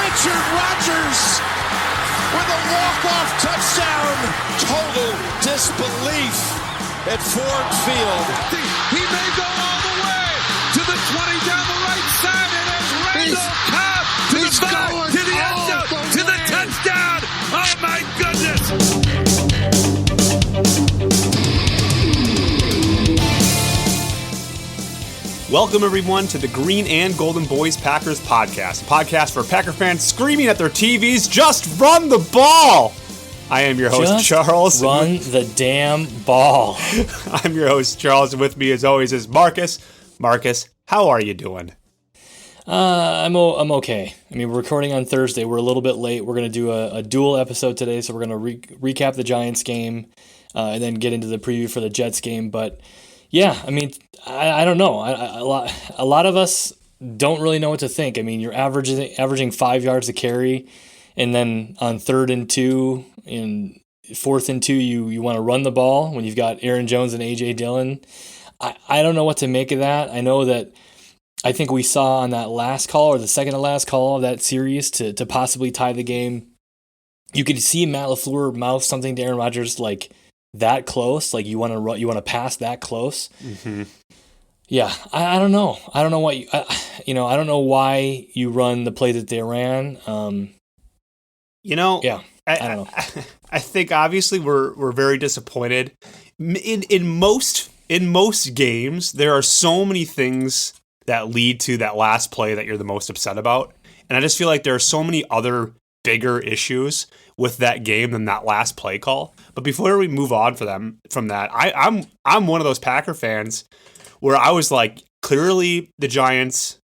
Richard Rodgers with a walk-off touchdown. Total disbelief at Ford Field. He may go all the way to the 20 down the right side, and it's Randall Cobb to the 5, to the end zone, to the touchdown. Oh my goodness. Welcome, everyone, to the Green and Golden Boys Packers podcast, a podcast for Packer fans screaming at their TVs, just run the ball! I am your host, Charles. Run the damn ball. I'm your host, Charles, and with me, as always, is Marcus. Marcus, how are you doing? I'm okay. I mean, we're recording on Thursday. We're a little bit late. We're going to do a dual episode today, so we're going to recap the Giants game and then get into the preview for the Jets game, but yeah, I mean, I don't know. A lot of us don't really know what to think. I mean, you're averaging 5 yards a carry, and then on 3rd and 2 and 4th and 2, you want to run the ball when you've got Aaron Jones and A.J. Dillon. I don't know what to make of that. I think we saw on that last call, or the second to last call of that series to possibly tie the game, you could see Matt LaFleur mouth something to Aaron Rodgers like that close, like you want to pass that close. Mm-hmm. Yeah, I don't know. I don't know what I don't know why you run the play that they ran. Yeah, I don't know. I think obviously we're very disappointed. In most games, there are so many things that lead to that last play that you're the most upset about, and I just feel like there are so many other bigger issues with that game than that last play call. But before we move on from that, I'm one of those Packer fans where I was like, clearly the Giants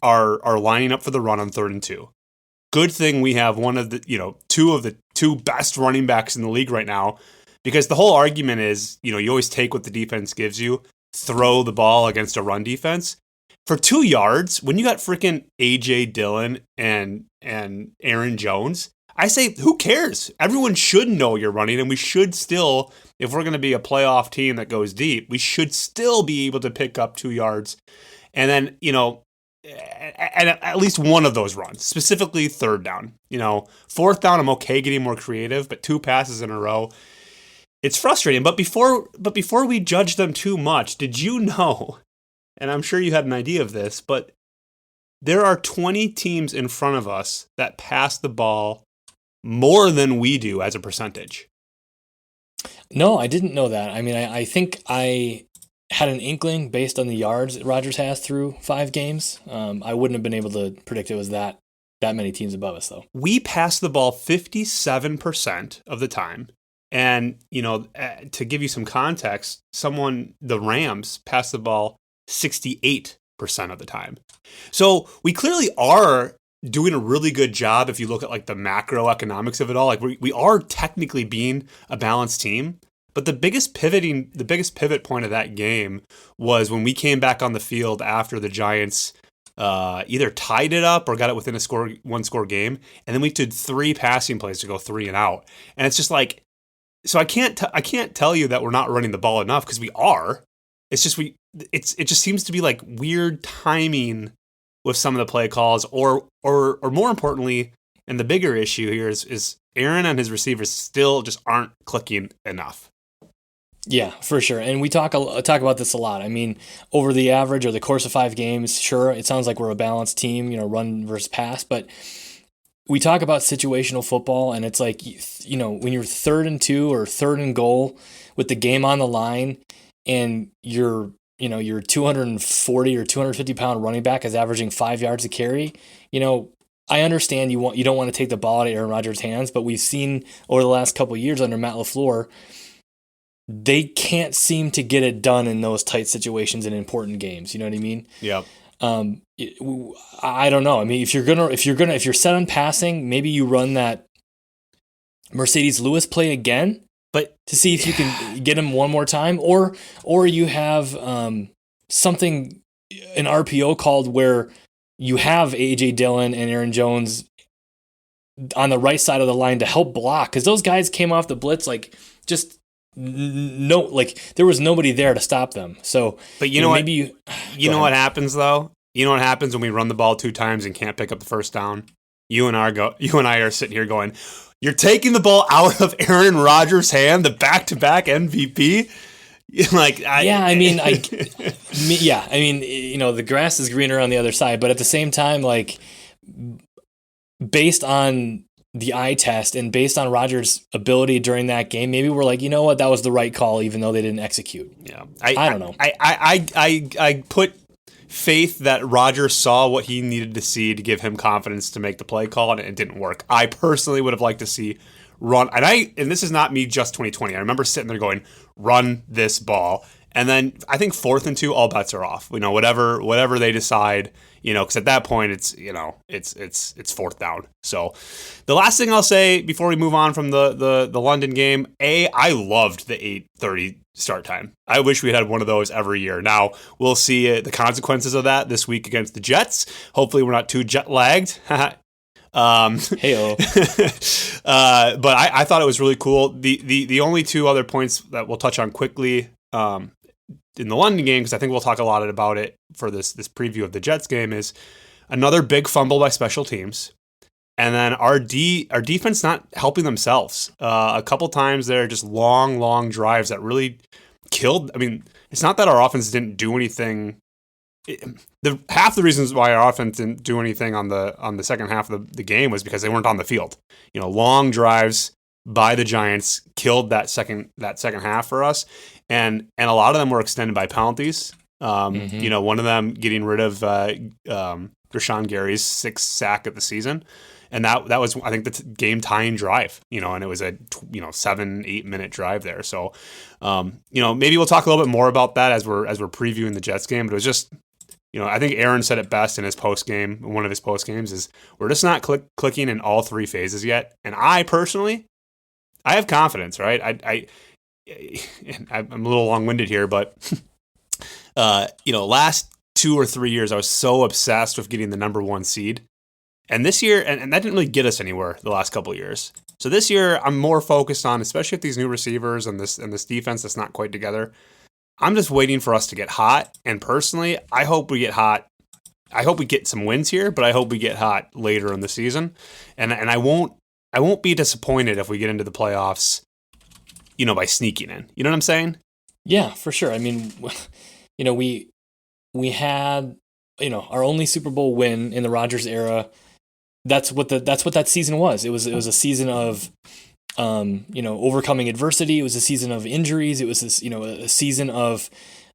are lining up for the run on 3rd and 2. Good thing we have one of the two best running backs in the league right now, because the whole argument is, you always take what the defense gives you, throw the ball against a run defense. For 2 yards, when you got freaking A.J. Dillon and Aaron Jones, I say, who cares? Everyone should know you're running, and we should still, if we're going to be a playoff team that goes deep, we should still be able to pick up 2 yards. And then, and at least one of those runs, specifically 3rd down. 4th down, I'm okay getting more creative, but 2 passes in a row, it's frustrating. But before we judge them too much, did you know, and I'm sure you had an idea of this, but there are 20 teams in front of us that pass the ball more than we do as a percentage. No, I didn't know that. I mean, I think I had an inkling based on the yards that Rodgers has through 5 games. I wouldn't have been able to predict it was that many teams above us, though. We pass the ball 57% of the time. And, to give you some context, the Rams pass the ball 68% of the time. So we clearly are doing a really good job if you look at like the macroeconomics of it all. Like we are technically being a balanced team, but the biggest pivot point of that game was when we came back on the field after the Giants either tied it up or got it within a one score game, and then we did 3 passing plays to go 3 and out. And it's just like, so I can't tell you that we're not running the ball enough, because we are. It's just it just seems to be like weird timing with some of the play calls, or more importantly, and the bigger issue here is Aaron and his receivers still just aren't clicking enough. Yeah, for sure. And we talk about this a lot. I mean, over the average or the course of 5 games, sure, it sounds like we're a balanced team, run versus pass, but we talk about situational football, and it's like, when you're 3rd and 2 or 3rd and goal with the game on the line, and your 240 or 250 pound running back is averaging 5 yards a carry, I understand you don't want to take the ball out of Aaron Rodgers' hands, but we've seen over the last couple of years under Matt LaFleur, they can't seem to get it done in those tight situations in important games. You know what I mean? Yeah. I don't know. I mean, if you're set on passing, maybe you run that Mercedes Lewis play again, but to see if you can get him one more time, or you have something, an RPO called where you have A.J. Dillon and Aaron Jones on the right side of the line to help block, because those guys came off the blitz there was nobody there to stop them. So, but you know what? Maybe you know what happens though. You know what happens when we run the ball 2 times and can't pick up the first down? you and I are sitting here going, "You're taking the ball out of Aaron Rodgers' hand, the back-to-back MVP." The grass is greener on the other side, but at the same time, like, based on the eye test and based on Rodgers' ability during that game, maybe we're like, you know what, that was the right call, even though they didn't execute. Yeah, I don't know. I put faith that Rodgers saw what he needed to see to give him confidence to make the play call, and it didn't work. I personally would have liked to see run, and this is not me just 2020. I remember sitting there going, run this ball. And then I think 4th and 2, all bets are off. Whatever they decide, because at that point it's 4th down. So the last thing I'll say before we move on from the London game, I loved the 8:30 start time. I wish we had one of those every year. Now we'll see the consequences of that this week against the Jets. Hopefully we're not too jet lagged. Hey-o. But I thought it was really cool. The only two other points that we'll touch on quickly in the London game, because I think we'll talk a lot about it for this preview of the Jets game, is another big fumble by special teams, and then our defense not helping themselves. A couple times there, just long drives that really killed. I mean, it's not that our offense didn't do anything. Half the reasons why our offense didn't do anything on the second half of the game was because they weren't on the field. Long drives by the Giants killed that second half for us, and a lot of them were extended by penalties. One of them getting rid of Rashawn Gary's 6th sack of the season, and that was, I think, the game tying drive. And it was a 7-8 minute drive there. So maybe we'll talk a little bit more about that as we're previewing the Jets game. But it was just, I think Aaron said it best in his post game. One of his post games is, we're just not clicking in all 3 phases yet. And I personally, I have confidence, right? I'm a little long-winded here, but last 2 or 3 years, I was so obsessed with getting the number 1 seed, and this year, and that didn't really get us anywhere the last couple of years. So this year, I'm more focused on, especially with these new receivers and this defense that's not quite together. I'm just waiting for us to get hot, and personally, I hope we get hot. I hope we get some wins here, but I hope we get hot later in the season, and I won't be disappointed if we get into the playoffs, by sneaking in. You know what I'm saying? Yeah, for sure. I mean, we had, our only Super Bowl win in the Rodgers era. That's what that season was. It was a season of, overcoming adversity. It was a season of injuries. It was a season of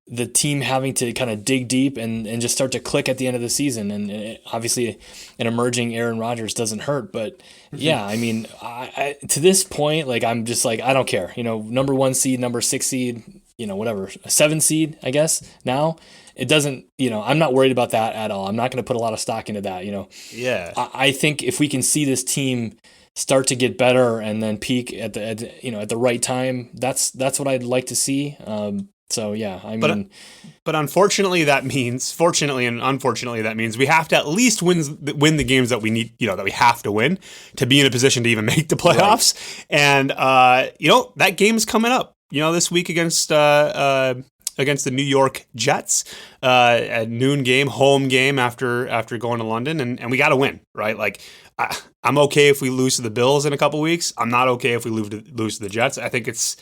the team having to kind of dig deep and just start to click at the end of the season. And obviously an emerging Aaron Rodgers doesn't hurt, but yeah, I mean, I to this point, like, I'm just like, I don't care, number 1 seed, number 6 seed, whatever, a 7 seed, I guess now. It doesn't, I'm not worried about that at all. I'm not going to put a lot of stock into that, Yeah. I think if we can see this team start to get better and then peak at the right time, that's what I'd like to see. So yeah, I mean, but unfortunately, fortunately and unfortunately, that means we have to at least win the games that we need, that we have to win to be in a position to even make the playoffs. Right. And that game's coming up, this week against the New York Jets, at noon game, home game after going to London, and we got to win, right? Like, I'm okay if we lose to the Bills in a couple weeks. I'm not okay if we lose to the Jets. I think it's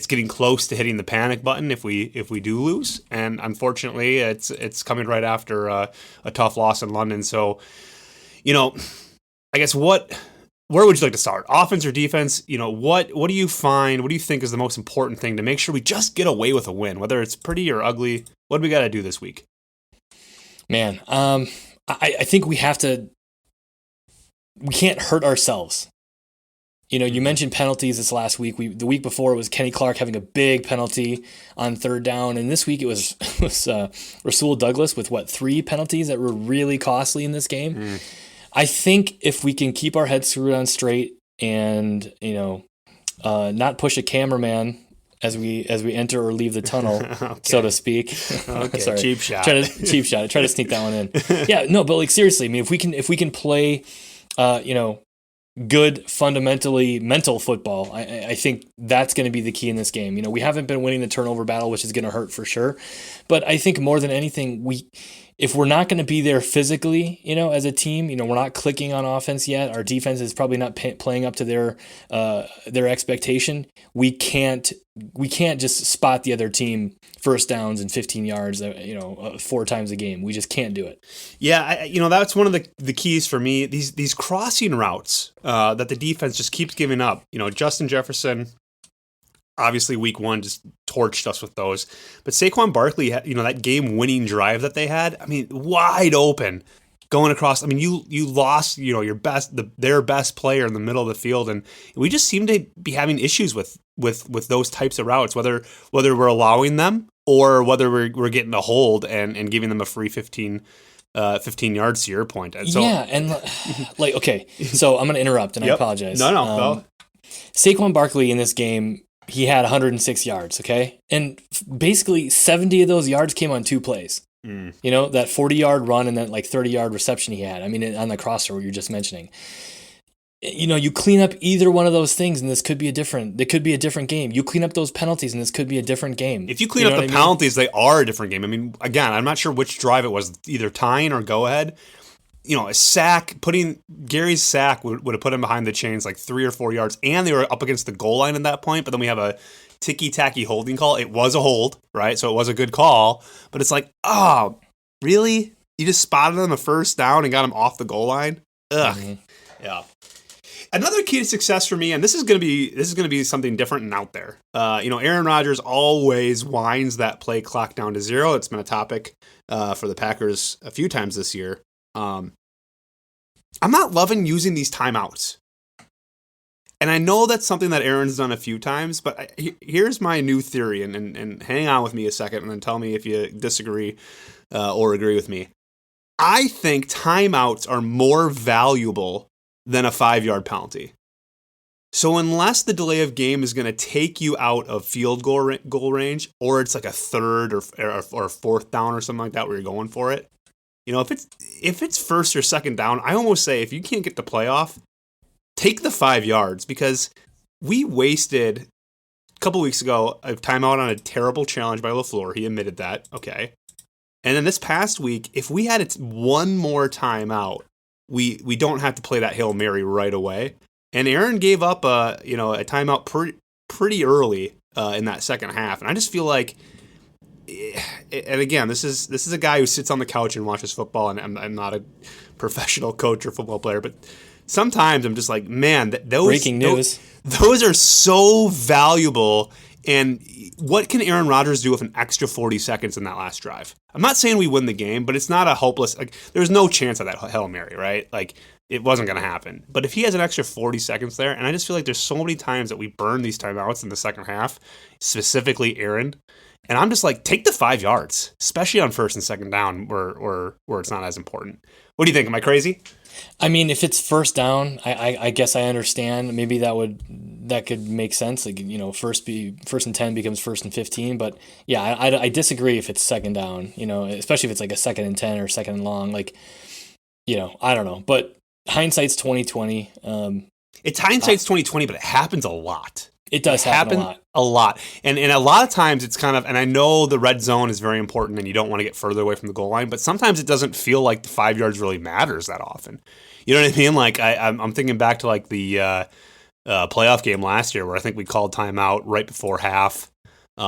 getting close to hitting the panic button if we do lose, and unfortunately, it's coming right after a tough loss in London. So, I guess where would you like to start? Offense or defense? What do you find? What do you think is the most important thing to make sure we just get away with a win, whether it's pretty or ugly? What do we got to do this week? Man, I think we can't hurt ourselves. You mentioned penalties this last week. The week before, it was Kenny Clark having a big penalty on 3rd down, and this week it was Rasul Douglas with 3 penalties that were really costly in this game. I think if we can keep our heads screwed on straight and not push a cameraman as we enter or leave the tunnel, okay, so to speak. Okay, sorry, cheap shot. Cheap shot. Try to sneak that one in. Yeah, no, but like, seriously, I mean, if we can play, good, fundamentally mental football, I think that's going to be the key in this game. We haven't been winning the turnover battle, which is going to hurt for sure. But I think more than anything, if we're not going to be there physically, as a team, we're not clicking on offense yet. Our defense is probably not playing up to their expectation. We can't just spot the other team first downs and 15 yards, 4 times a game. We just can't do it. Yeah, that's one of the keys for me. These crossing routes that the defense just keeps giving up. Justin Jefferson, obviously week 1 just torched us with those. But Saquon Barkley, that game-winning drive that they had, wide open going across. You lost, their best player in the middle of the field, and we just seem to be having issues with those types of routes, whether we're allowing them or whether we're getting a hold and giving them a free 15 yards to your point. And so, yeah, and okay, so I'm going to interrupt, and I apologize. No. Saquon Barkley in this game, he had 106 yards, okay? And basically 70 of those yards came on 2 plays. That 40-yard run and that 30-yard reception he had. On the crosser what you're just mentioning. You clean up either one of those things and this could be a different game. You clean up those penalties and this could be a different game. If you clean up the penalties, they are a different game. Again, I'm not sure which drive it was, either tying or go ahead. A sack, Gary's sack would have put him behind the chains 3 or 4 yards, and they were up against the goal line at that point, but then we have a ticky-tacky holding call. It was a hold, right? So it was a good call, but it's oh, really? You just spotted him a first down and got him off the goal line? Ugh. Mm-hmm. Yeah. Another key to success for me, and this is going to be something different and out there. Aaron Rodgers always winds that play clock down to 0. It's been a topic for the Packers a few times this year. I'm not loving using these timeouts. And I know that's something that Aaron's done a few times, but here's my new theory, and hang on with me a second and then tell me if you disagree or agree with me. I think timeouts are more valuable than a 5-yard penalty. So unless the delay of game is going to take you out of field goal range, or it's a 3rd or 4th down or something like that where you're going for it, if it's 1st or 2nd down, I almost say if you can't get the playoff, take the 5 yards, because we wasted a couple weeks ago a timeout on a terrible challenge by LaFleur. He admitted that. Okay. And then this past week, if we had one more timeout, we don't have to play that Hail Mary right away. And Aaron gave up a timeout pretty early in that second half. And I just feel like, and again, this is a guy who sits on the couch and watches football, and I'm not a professional coach or football player, but sometimes I'm just man, those breaking news. Those are so valuable. And what can Aaron Rodgers do with an extra 40 seconds in that last drive? I'm not saying we win the game, but it's not a hopeless. There's no chance of that Hail Mary, right? It wasn't going to happen. But if he has an extra 40 seconds there, and I just feel like there's so many times that we burn these timeouts in the second half, specifically Aaron. And I'm just take the 5 yards, especially on 1st and 2nd down where it's not as important. What do you think? Am I crazy? If it's 1st down, I guess I understand. Maybe that could make sense. First and 10 becomes 1st and 15. But yeah, I disagree if it's 2nd down. Especially if it's a 2nd and 10 or 2nd and long. I don't know. But hindsight's 20/20. It's hindsight's 20/20, but it happens a lot. It does happen a lot. And a lot of times it's kind of, and I know the red zone is very important and you don't want to get further away from the goal line, but sometimes it doesn't feel like the 5 yards really matters that often. You know what I mean? I'm thinking back to the playoff game last year where I think we called timeout right before half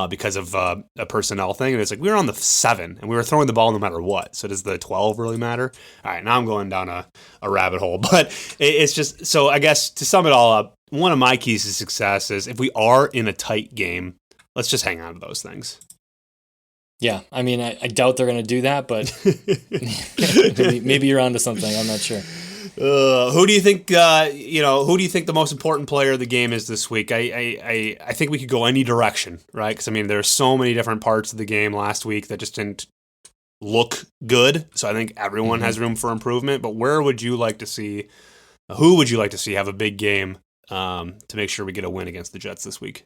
because of a personnel thing. And it's we were on the 7 and we were throwing the ball no matter what. So does the 12 really matter? All right, now I'm going down a rabbit hole. But it's just, so I guess to sum it all up, one of my keys to success is if we are in a tight game, let's just hang on to those things. Yeah, I doubt they're going to do that, but maybe you're onto something. I'm not sure. Who do you think? Who do you think the most important player of the game is this week? I think we could go any direction, right? Because there's so many different parts of the game last week that just didn't look good. So I think everyone has room for improvement. But where would you like to see? Who would you like to see have a big game to make sure we get a win against the Jets this week?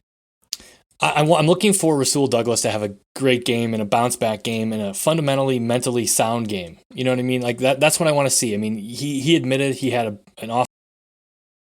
I'm looking for Rasul Douglas to have a great game and a bounce back game and a fundamentally mentally sound game. You know what I mean? That's what I want to see. He admitted he had an off